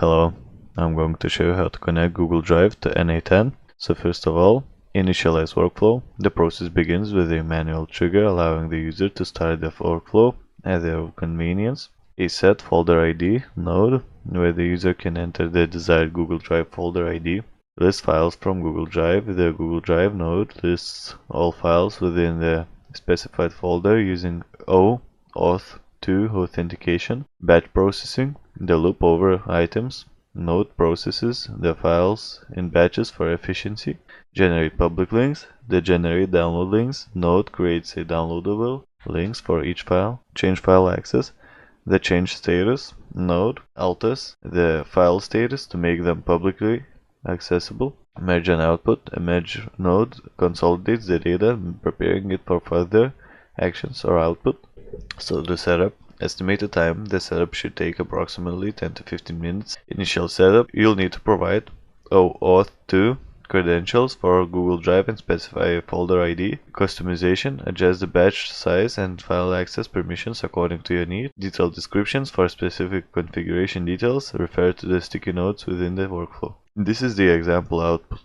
Hello, I'm going to show you how to connect Google Drive to n8n. So first of all, initialize workflow. The process begins with a manual trigger allowing the user to start the workflow at their convenience. A set folder ID node where the user can enter the desired Google Drive folder ID. List files from Google Drive. The Google Drive node lists all files within the specified folder using OAuth2 authentication. Batch processing. The loop over items node processes the files in batches for efficiency. Generate public links. The generate download links node creates a downloadable links for each file. Change file access. The change status node alters the file status to make them publicly accessible. Merge and output. A merge node consolidates the data, preparing it for further actions or output. So the setup. Estimated time. The setup should take approximately 10 to 15 minutes. Initial setup. You'll need to provide OAuth2 credentials for Google Drive and specify a folder ID. Customization. Adjust the batch size and file access permissions according to your need. Detailed descriptions for specific configuration details. Refer to the sticky notes within the workflow. This is the example output.